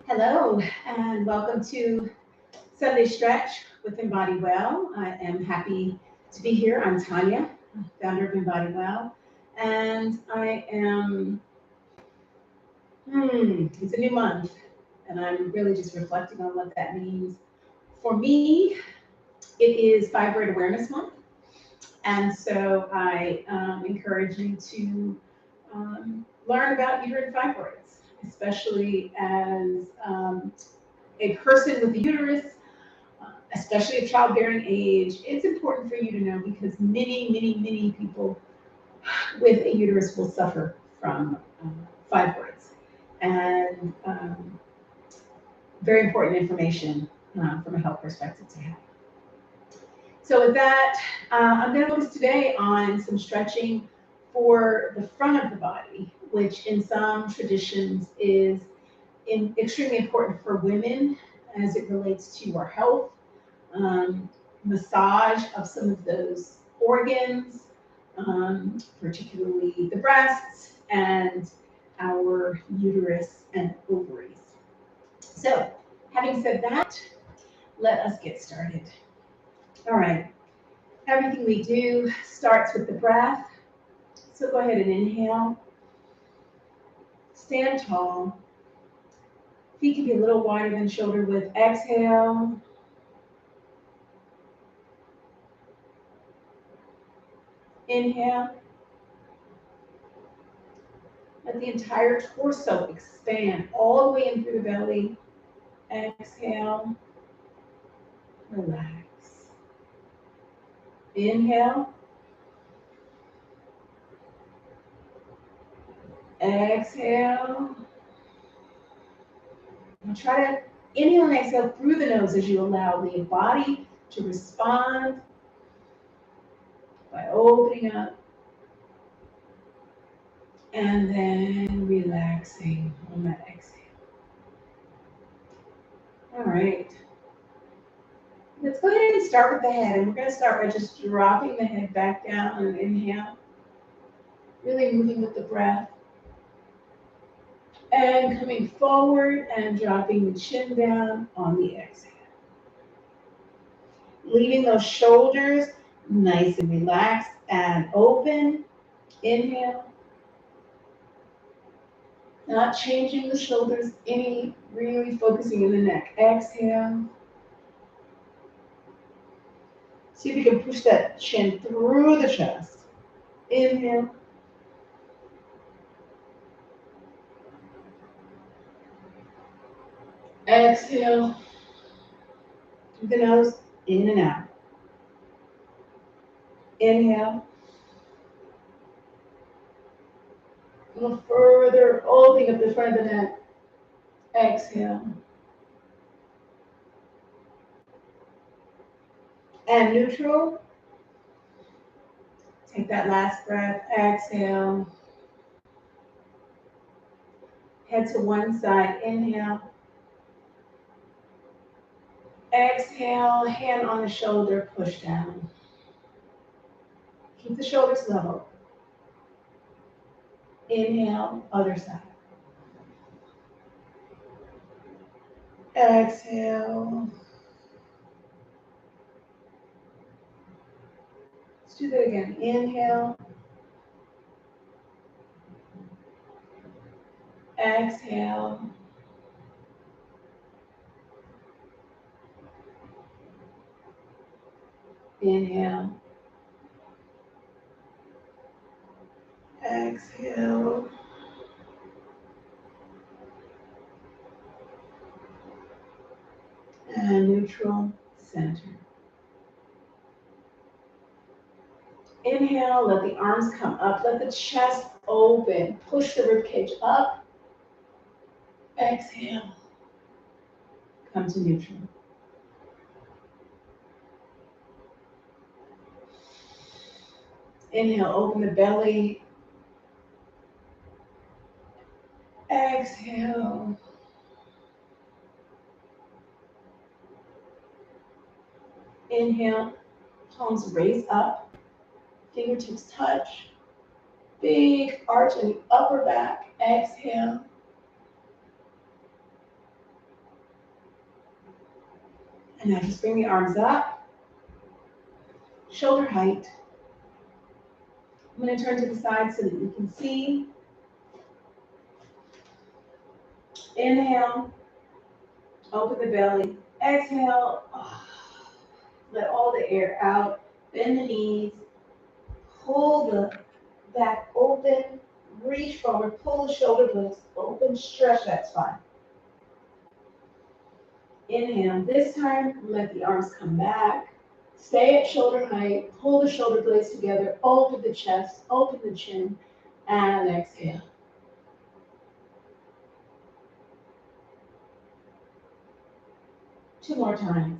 Hello, and welcome to Sunday Stretch with EmBODY WELL. I am happy to be here. I'm Tanya, founder of EmBODY WELL, and I am, it's a new month, and I'm really just reflecting on what that means. For me, it is Fibroid Awareness Month, and so I encourage you to learn about uterine fibroids, especially as a person with a uterus, especially of childbearing age. It's important for you to know because many people with a uterus will suffer from fibroids. And very important information from a health perspective to have. So with that, I'm going to focus today on some stretching for the front of the body, which in some traditions is extremely important for women as it relates to our health, massage of some of those organs, particularly the breasts and our uterus and ovaries. So, having said that, let us get started. All right, everything we do starts with the breath. So go ahead and inhale. Stand tall. Feet can be a little wider than shoulder width. Exhale. Inhale. Let the entire torso expand all the way in through the belly. Exhale. Relax. Inhale. Exhale. And try to inhale and exhale through the nose as you allow the body to respond by opening up and then relaxing on that exhale. All right. Let's go ahead and start with the head. And we're going to start by just dropping the head back down on an inhale. Really moving with the breath. And coming forward and dropping the chin down on the exhale. Leaving those shoulders nice and relaxed and open. Inhale. Not changing the shoulders any, really focusing in the neck. Exhale. See if you can push that chin through the chest. Inhale. Exhale. Through the nose, in and out. Inhale. A little further, opening up the front of the neck. Exhale. And neutral. Take that last breath. Exhale. Head to one side. Inhale. Exhale. Hand on the shoulder. Push down. Keep the shoulders level. Inhale. Other side. Exhale. Let's do that again. Inhale. Exhale. Inhale. Exhale. And neutral, center. Inhale, let the arms come up, let the chest open. Push the ribcage up. Exhale. Come to neutral. Inhale, open the belly. Exhale. Inhale, palms raise up, fingertips touch. Big arch in the upper back. Exhale. And now just bring the arms up, shoulder height. I'm going to turn to the side so that you can see. Inhale, open the belly. Exhale, let all the air out. Bend the knees, pull the back open, reach forward, pull the shoulder blades open, stretch that spine. Inhale, this time let the arms come back. Stay at shoulder height, pull the shoulder blades together, open the chest, open the chin, and exhale. Two more times.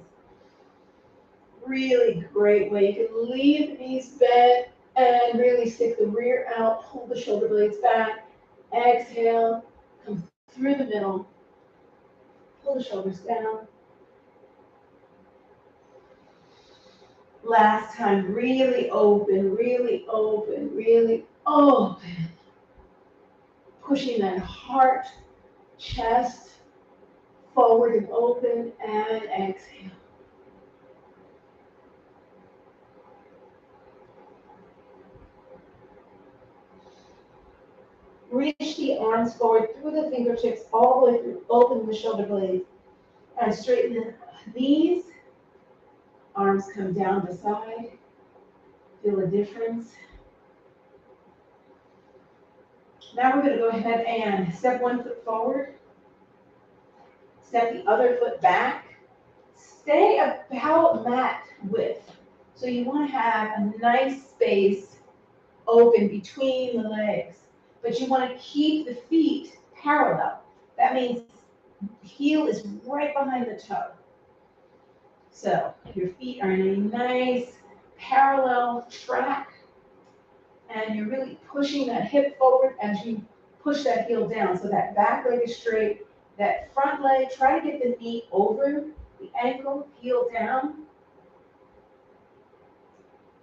Really great way. You can leave the knees bent and really stick the rear out, pull the shoulder blades back. Exhale, come through the middle, pull the shoulders down. Last time, really open, really open, really open. Pushing that heart, chest, forward and open, and exhale. Reach the arms forward through the fingertips, all the way through, open the shoulder blades, and straighten the knees. Arms come down the side. Feel the difference. Now we're going to go ahead and step one foot forward. Step the other foot back. Stay about mat width. So you want to have a nice space open between the legs, but you want to keep the feet parallel. That means heel is right behind the toe. So your feet are in a nice parallel track, and you're really pushing that hip forward as you push that heel down. So that back leg is straight, that front leg, try to get the knee over the ankle, heel down,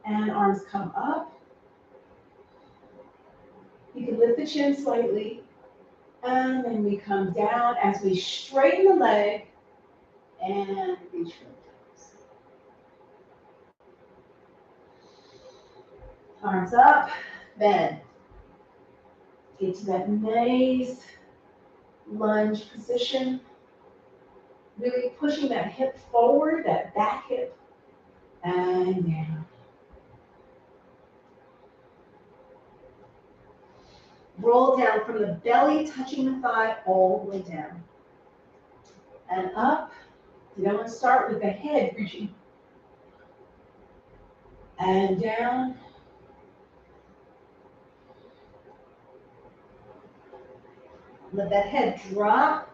and arms come up. You can lift the chin slightly, and then we come down as we straighten the leg and reach for the toes. Arms up, bend. Get to that nice lunge position. Really pushing that hip forward, that back hip, and down. Roll down from the belly, touching the thigh, all the way down. And up. You don't want to start with the head reaching. And down. Let that head drop.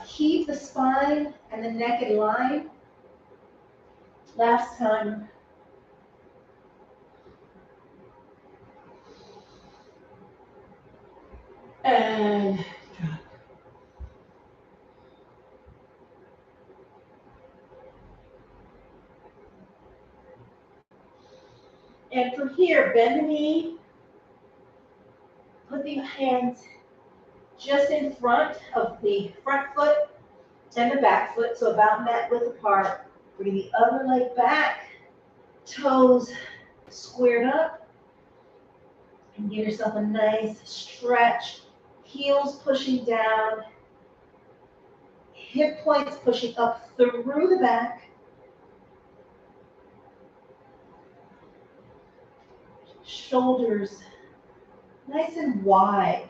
Keep the spine and the neck in line. Last time. And drop. And from here, bend the knee. Put the hands just in front of the front foot and the back foot, so about mat width apart. Bring the other leg back, toes squared up, and give yourself a nice stretch. Heels pushing down, hip points pushing up through the back. Shoulders nice and wide.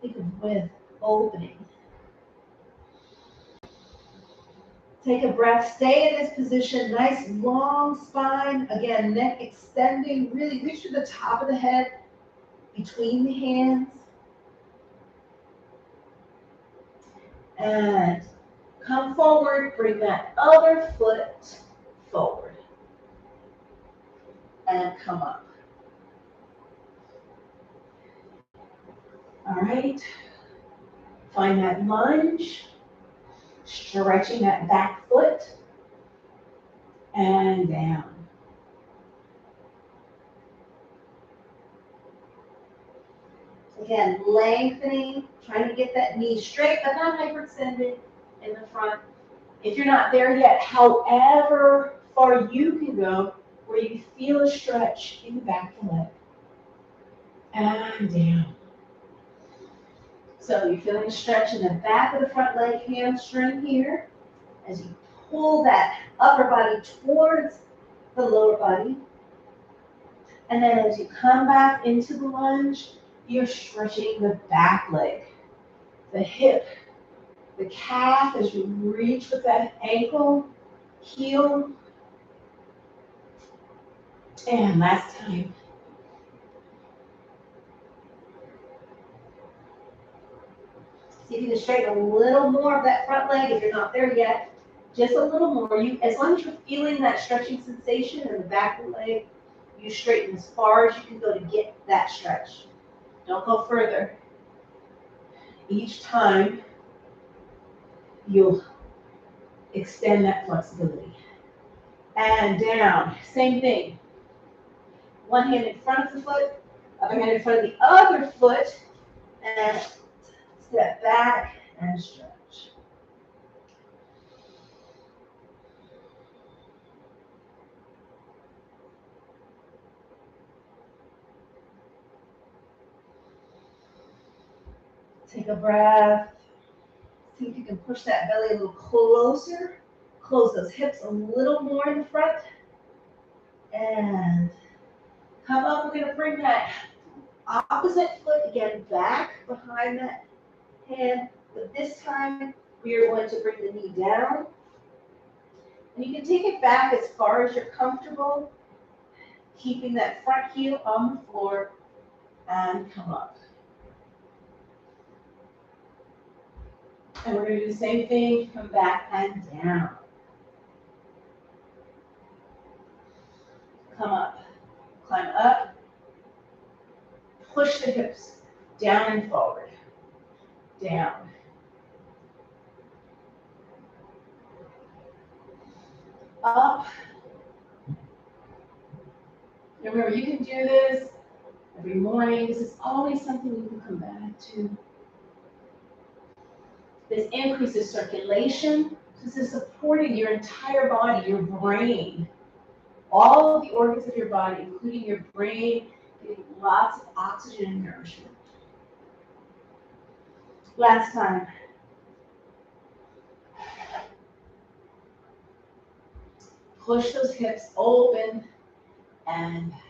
Think of width, opening. Take a breath, stay in this position, nice long spine. Again, neck extending, really reach to the top of the head, between the hands. And come forward, bring that other foot forward. And come up. All right, find that lunge, stretching that back foot, and down. Again, lengthening, trying to get that knee straight, but not hyperextended in the front. If you're not there yet, however far you can go, where you feel a stretch in the back of the leg. And down. So you're feeling a stretch in the back of the front leg, hamstring here, as you pull that upper body towards the lower body. And then as you come back into the lunge, you're stretching the back leg, the hip, the calf as you reach with that ankle, heel. And last time. See if you can straighten a little more of that front leg if you're not there yet. Just a little more. As long as you're feeling that stretching sensation in the back of the leg, you straighten as far as you can go to get that stretch. Don't go further. Each time, you'll extend that flexibility. And down. Same thing. One hand in front of the foot, other hand in front of the other foot, and step back and stretch. Take a breath. See if you can push that belly a little closer. Close those hips a little more in the front. And come up. We're going to bring that opposite foot again back behind that hand. But this time, we are going to bring the knee down. And you can take it back as far as you're comfortable, keeping that front heel on the floor, and come up. And we're going to do the same thing, come back and down. Come up, climb up, push the hips down and forward, down. Up. And remember, you can do this every morning. This is always something you can come back to. This increases circulation. This is supporting your entire body, your brain. All of the organs of your body, including your brain, getting lots of oxygen and nourishment. Last time. Push those hips open and back.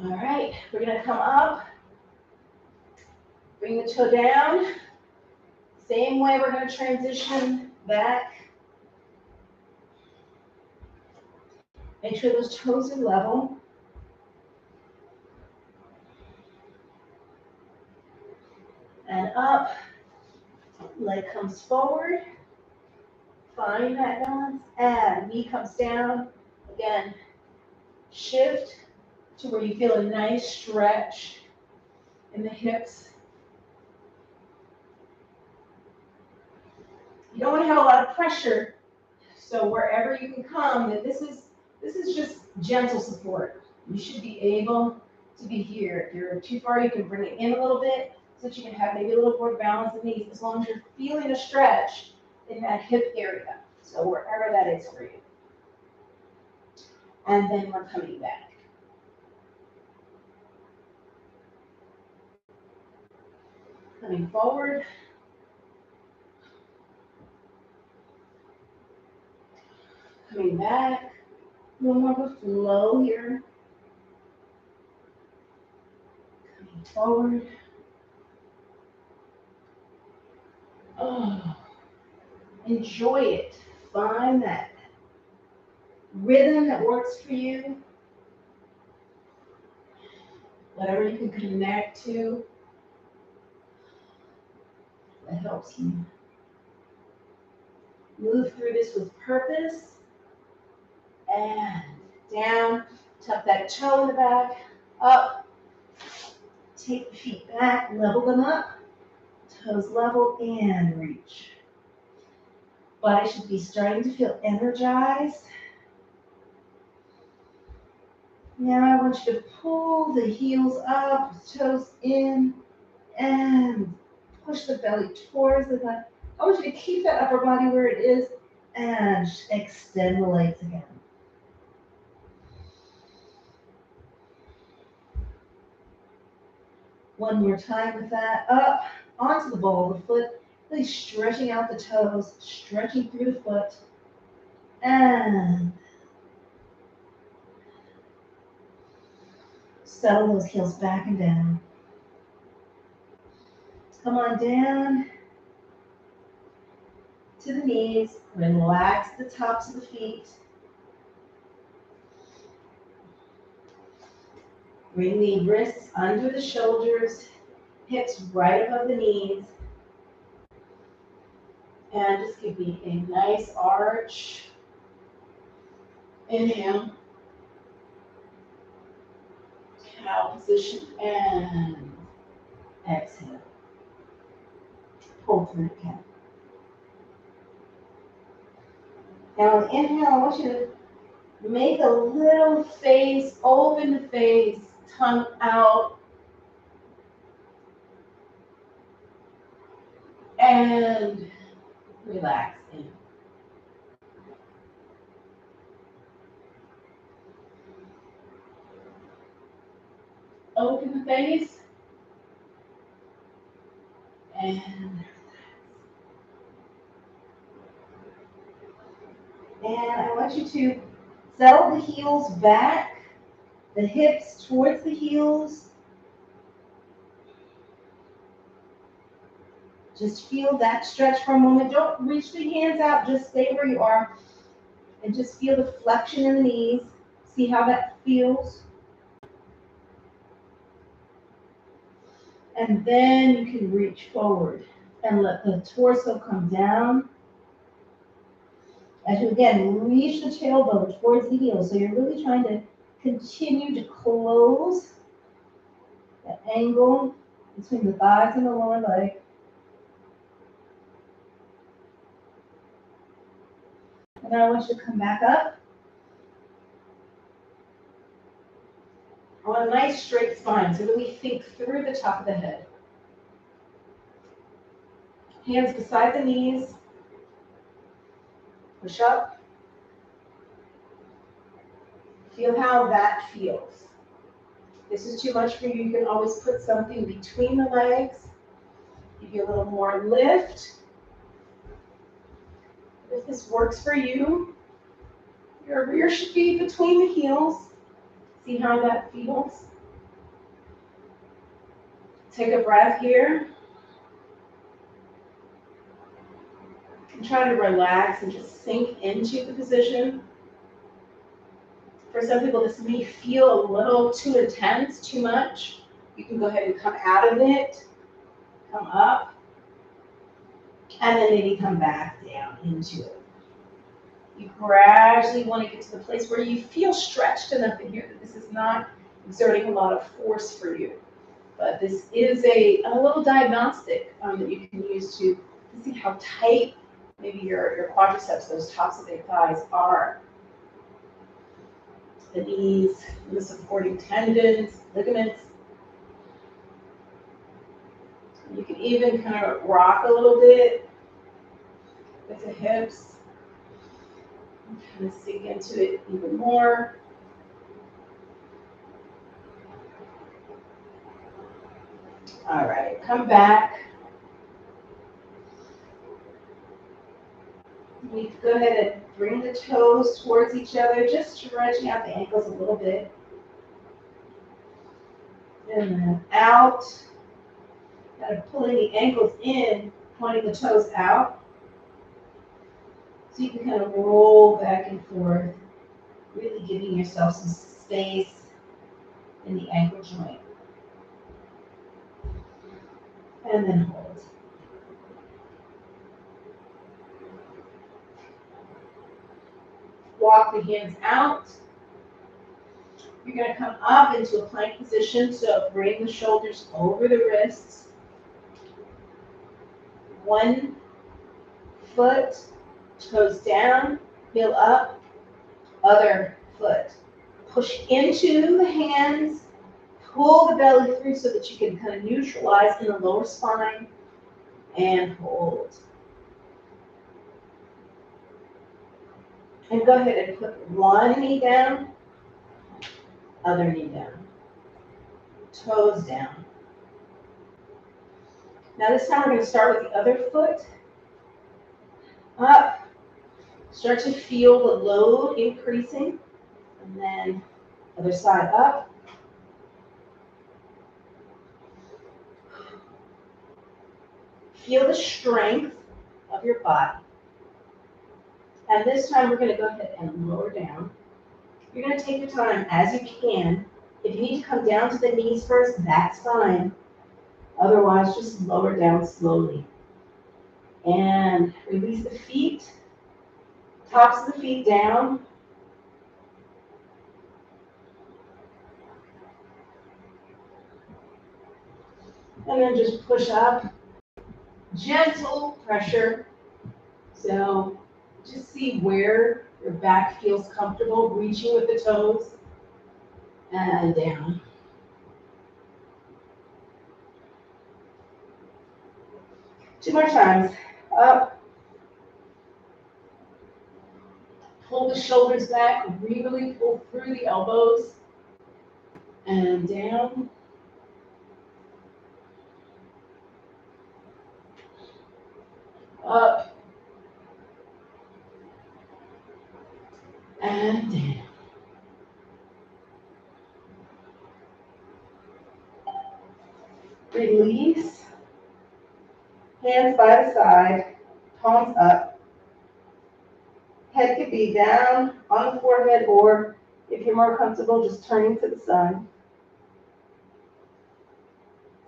All right, we're gonna come up, bring the toe down. Same way we're gonna transition back. Make sure those toes are level. And up, leg comes forward. Find that balance, and knee comes down. Again, shift to where you feel a nice stretch in the hips. You don't want to have a lot of pressure, so wherever you can come, this is just gentle support. You should be able to be here. If you're too far, you can bring it in a little bit so that you can have maybe a little more balance in these, as long as you're feeling a stretch in that hip area. So wherever that is for you. And then we're coming back. Coming forward. Coming back. A little more of a flow here. Coming forward. Oh, enjoy it. Find that rhythm that works for you. Whatever you can connect to that helps you. Move through this with purpose. And down. Tuck that toe in the back. Up. Take the feet back. Level them up. Toes level and reach. Body should be starting to feel energized. Now I want you to pull the heels up, toes in, and push the belly towards the thigh. I want you to keep that upper body where it is and extend the legs again. One more time with that. Up onto the ball of the foot, really stretching out the toes, stretching through the foot, and settle those heels back and down. Come on down to the knees. Relax the tops of the feet. Bring the wrists under the shoulders, hips right above the knees. And just give me a nice arch. Inhale. Cow position and exhale. Pull through the cat. Now inhale, I want you to make a little face, open the face, tongue out. And relax in. Open the face. And I want you to settle the heels back, the hips towards the heels. Just feel that stretch for a moment. Don't reach the hands out, just stay where you are. And just feel the flexion in the knees. See how that feels. And then you can reach forward and let the torso come down. As you again reach the tailbone towards the heels. So you're really trying to continue to close the angle between the thighs and the lower leg. And now I want you to come back up. On a nice straight spine, so really think through the top of the head. Hands beside the knees. Push up. Feel how that feels. If this is too much for you, you can always put something between the legs. Give you a little more lift. If this works for you, your rear should be between the heels. See how that feels. Take a breath here. And try to relax and just sink into the position. For some people, this may feel a little too intense, too much. You can go ahead and come out of it, come up, and then maybe come back down into it. You gradually want to get to the place where you feel stretched enough in here that this is not exerting a lot of force for you. But this is a little diagnostic that you can use to see how tight maybe your quadriceps, those tops of the thighs are. The knees, the supporting tendons, ligaments. You can even kind of rock a little bit with the hips. Kind of sink into it even more. All right, come back. You can go ahead and bring the toes towards each other, just stretching out the ankles a little bit. And then out. Kind of pulling the ankles in, pointing the toes out. So you can kind of roll back and forth, really giving yourself some space in the ankle joint. And then hold. Walk the hands out. You're going to come up into a plank position, so bring the shoulders over the wrists. One foot, toes down, heel up, other foot. Push into the hands, pull the belly through so that you can kind of neutralize in the lower spine, and hold. And go ahead and put one knee down, other knee down, toes down. Now this time we're going to start with the other foot. Up. Start to feel the load increasing. And then other side up. Feel the strength of your body. And this time we're going to go ahead and lower down. You're going to take your time as you can. If you need to come down to the knees first, that's fine. Otherwise, just lower down slowly. And release the feet, tops of the feet down. And then just push up. Gentle pressure. So just see where your back feels comfortable, reaching with the toes. And down. Two more times. Up. Pull the shoulders back, really pull through the elbows. And down. Up. And down. Release. Hands by the side, palms up. Head could be down on the forehead, or if you're more comfortable, just turning to the side.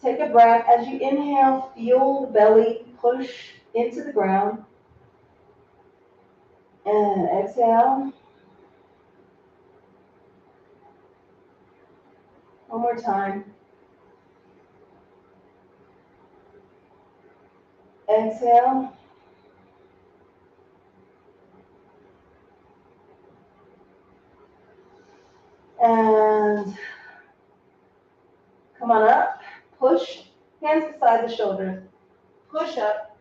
Take a breath. As you inhale, feel the belly push into the ground. And exhale. One more time. Exhale. And come on up. Push. Hands beside the shoulders. Push up.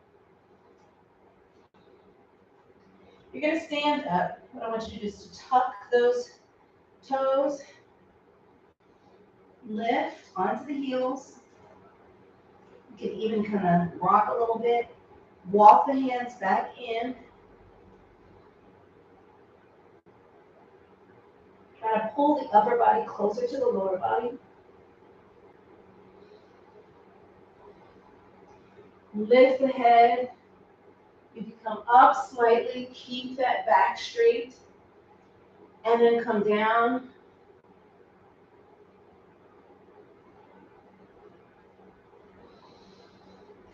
You're going to stand up. What I want you to do is to tuck those toes. Lift onto the heels. You can even kind of rock a little bit. Walk the hands back in. Try to pull the upper body closer to the lower body. Lift the head. You can come up slightly. Keep that back straight. And then come down.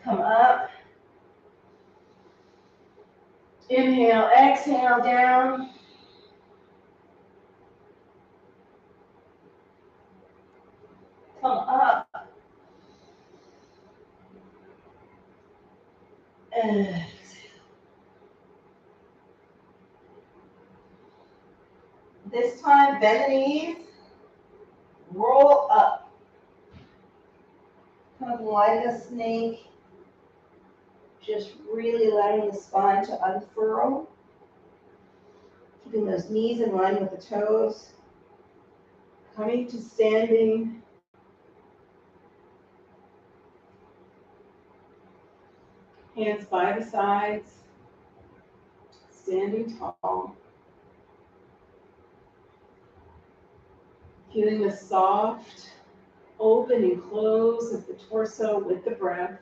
Come up. Inhale, exhale, down. Come up. Exhale. This time, bend the knees. Roll up. Kind of like a snake. Just really allowing the spine to unfurl. Keeping those knees in line with the toes. Coming to standing. Hands by the sides. Standing tall. Feeling the soft open and close of the torso with the breath.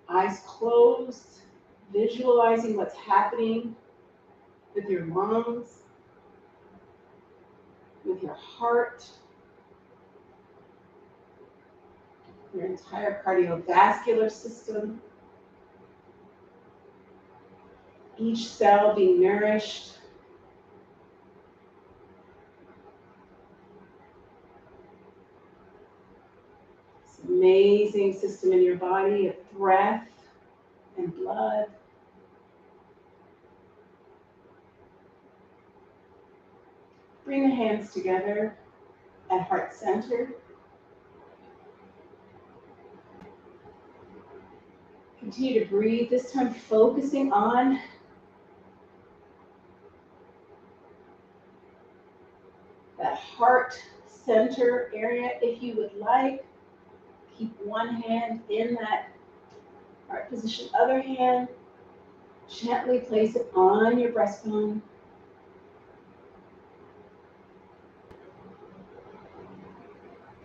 Eyes closed, visualizing what's happening with your lungs, with your heart, your entire cardiovascular system. Each cell being nourished. This amazing system in your body of breath and blood. Bring the hands together at heart center. Continue to breathe, this time focusing on that heart center area. If you would like, keep one hand in that heart position, other hand, gently place it on your breastbone.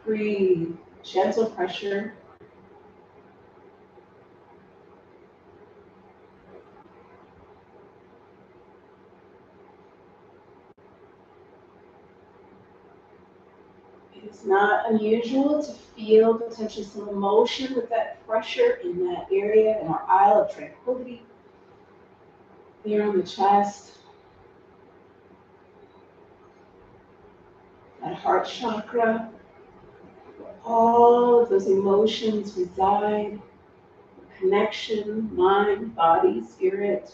Breathe, gentle pressure. It's not unusual to feel potentially some emotion with that pressure in that area, in our Isle of Tranquility, there on the chest, that heart chakra, where all of those emotions reside, connection, mind, body, spirit,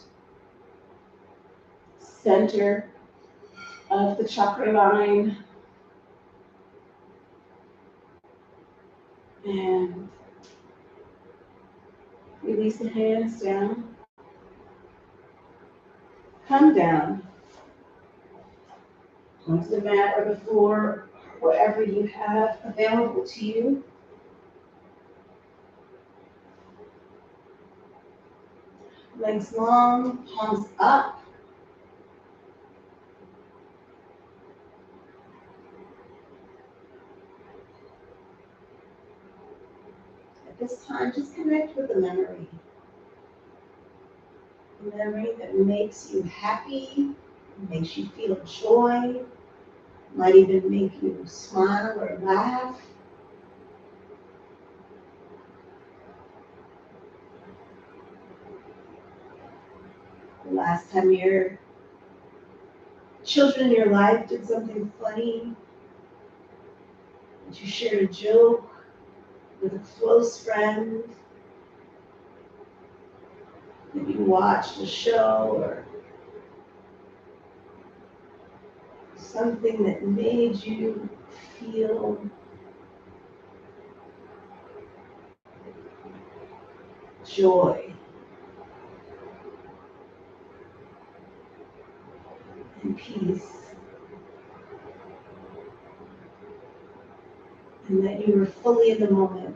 center of the chakra line. And release the hands down. Come down onto the mat or the floor, whatever you have available to you. Legs long, palms up. At this time, just connect with the memory. A memory that makes you happy, makes you feel joy, might even make you smile or laugh. The last time your children in your life did something funny, that you shared a joke with a close friend, that you watched a show or something that made you feel joy and peace, and that you were fully in the moment.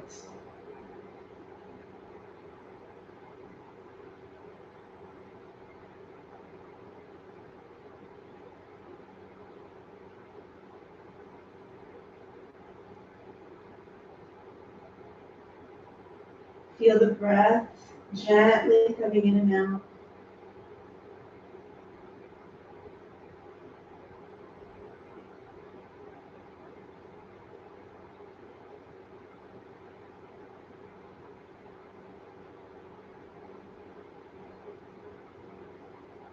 Feel the breath gently coming in and out.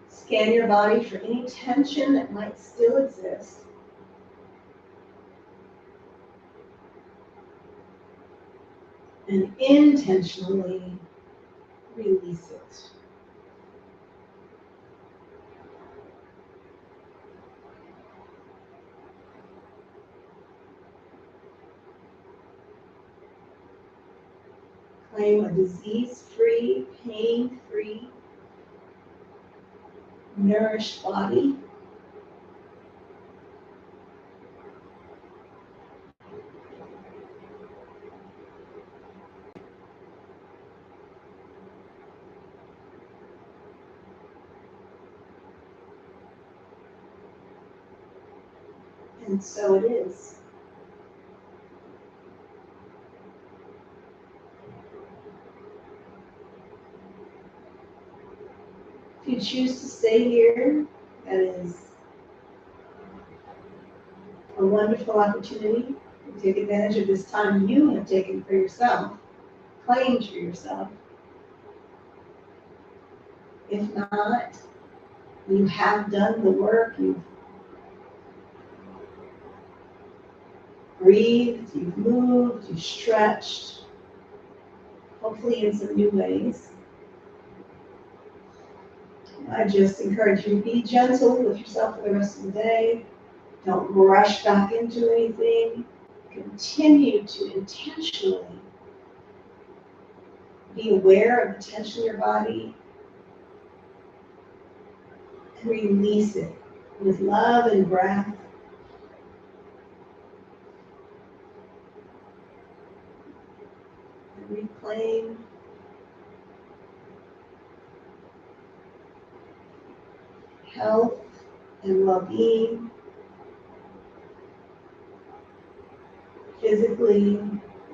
Scan your body for any tension that might still exist. And intentionally release it. Claim a disease-free, pain-free, nourished body. And so it is. If you choose to stay here, that is a wonderful opportunity to take advantage of this time you have taken for yourself, claimed for yourself. If not, you have done the work, you've breathed, you've moved, you've stretched, hopefully in some new ways. I just encourage you to be gentle with yourself for the rest of the day. Don't rush back into anything. Continue to intentionally be aware of the tension in your body and release it with love and breath. And reclaim health and well-being, physically,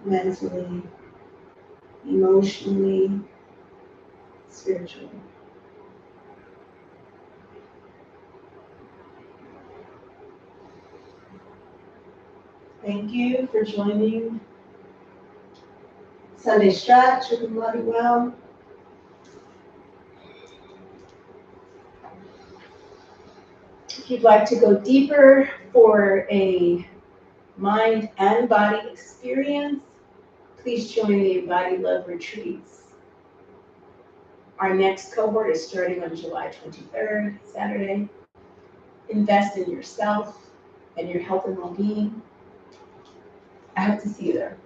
mentally, emotionally, spiritually. Thank you for joining Sunday Stretch with EmBODY WELL. If you'd like to go deeper for a mind and body experience, please join the EmBODY Love Retreats. Our next cohort is starting on July 23rd, Saturday. Invest in yourself and your health and well-being. I hope to see you there.